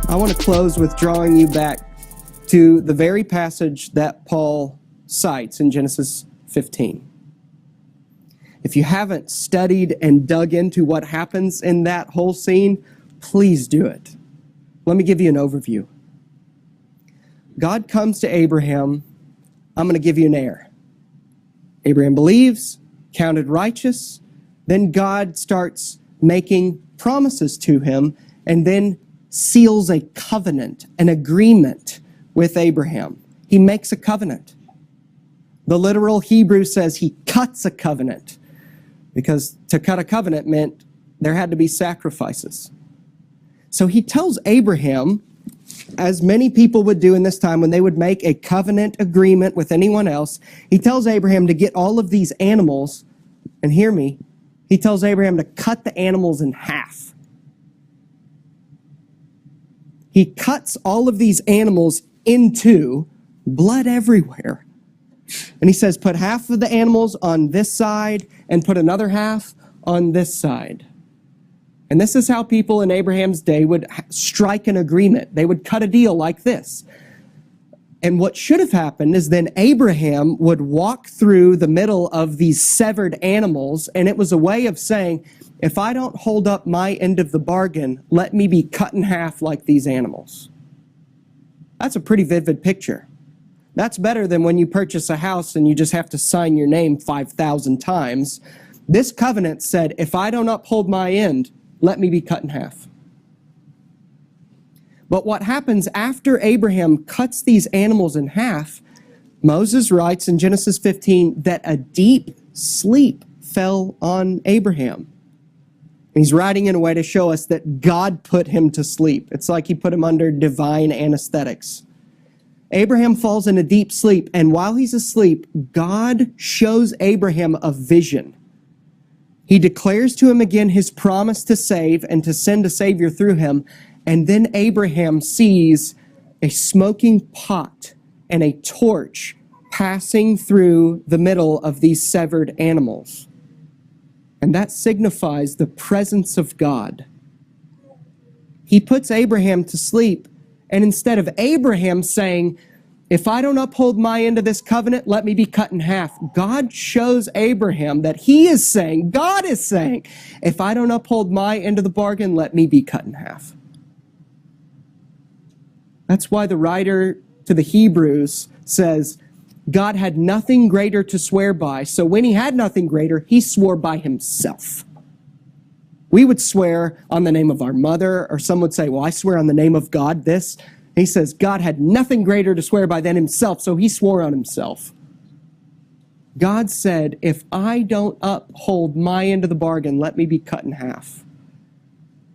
I want to close with drawing you back to the very passage that Paul cites in Genesis 15. If you haven't studied and dug into what happens in that whole scene, please do it. Let me give you an overview. God comes to Abraham, I'm going to give you an heir. Abraham believes, counted righteous. Then God starts making promises to him and then seals a covenant, an agreement with Abraham. He makes a covenant. The literal Hebrew says he cuts a covenant, because to cut a covenant meant there had to be sacrifices. So he tells Abraham, as many people would do in this time when they would make a covenant agreement with anyone else, he tells Abraham to get all of these animals, and hear me, he tells Abraham to cut the animals in half. He cuts all of these animals into blood everywhere. And he says, put half of the animals on this side and put another half on this side. And this is how people in Abraham's day would strike an agreement. They would cut a deal like this. And what should have happened is then Abraham would walk through the middle of these severed animals, and it was a way of saying, if I don't hold up my end of the bargain, let me be cut in half like these animals. That's a pretty vivid picture. That's better than when you purchase a house and you just have to sign your name 5,000 times. This covenant said, if I don't uphold my end, let me be cut in half. But what happens after Abraham cuts these animals in half, Moses writes in Genesis 15 that a deep sleep fell on Abraham. He's writing in a way to show us that God put him to sleep. It's like he put him under divine anesthetics. Abraham falls in a deep sleep, and while he's asleep, God shows Abraham a vision. He declares to him again his promise to save and to send a Savior through him, and then Abraham sees a smoking pot and a torch passing through the middle of these severed animals. And that signifies the presence of God. He puts Abraham to sleep, and instead of Abraham saying, if I don't uphold my end of this covenant, let me be cut in half, God shows Abraham that he is saying, God is saying, if I don't uphold my end of the bargain, let me be cut in half. That's why the writer to the Hebrews says, God had nothing greater to swear by, so when he had nothing greater, he swore by himself. We would swear on the name of our mother, or some would say, well, I swear on the name of God, this. He says, God had nothing greater to swear by than himself, so he swore on himself. God said, if I don't uphold my end of the bargain, let me be cut in half.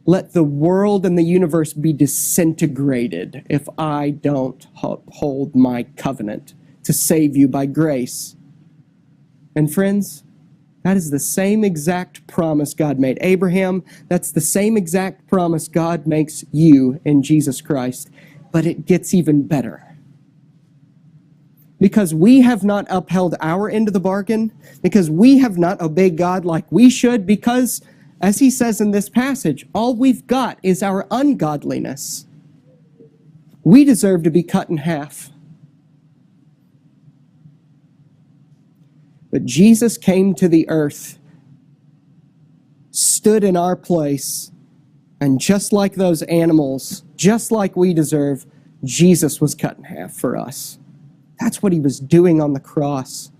Let the world and the universe be disintegrated if I don't uphold my covenant to save you by grace. And friends, that is the same exact promise God made Abraham. That's the same exact promise God makes you in Jesus Christ. But it gets even better. Because we have not upheld our end of the bargain, because we have not obeyed God like we should, because, as he says in this passage, all we've got is our ungodliness. We deserve to be cut in half. But Jesus came to the earth, stood in our place, and just like those animals, just like we deserve, Jesus was cut in half for us. That's what he was doing on the cross.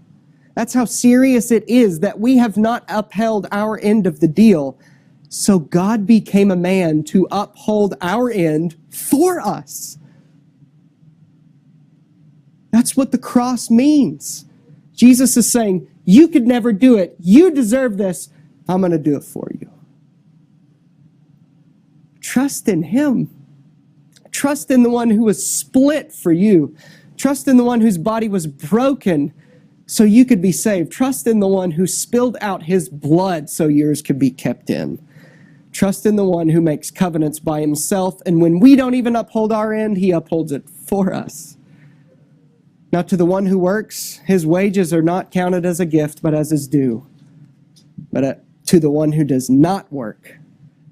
That's how serious it is that we have not upheld our end of the deal. So God became a man to uphold our end for us. That's what the cross means. Jesus is saying, you could never do it. You deserve this. I'm going to do it for you. Trust in him. Trust in the one who was split for you. Trust in the one whose body was broken so you could be saved. Trust in the one who spilled out his blood so yours could be kept in. Trust in the one who makes covenants by himself, and when we don't even uphold our end, he upholds it for us. Now, to the one who works, his wages are not counted as a gift, but as his due. But to the one who does not work,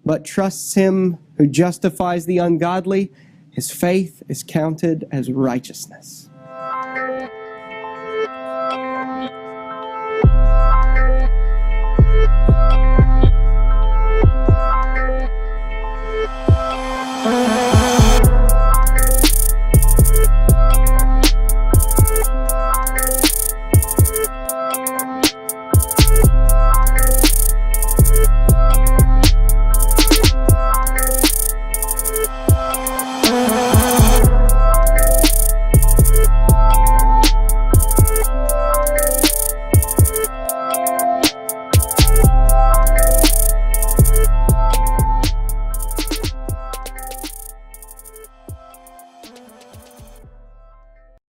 but trusts him who justifies the ungodly, his faith is counted as righteousness.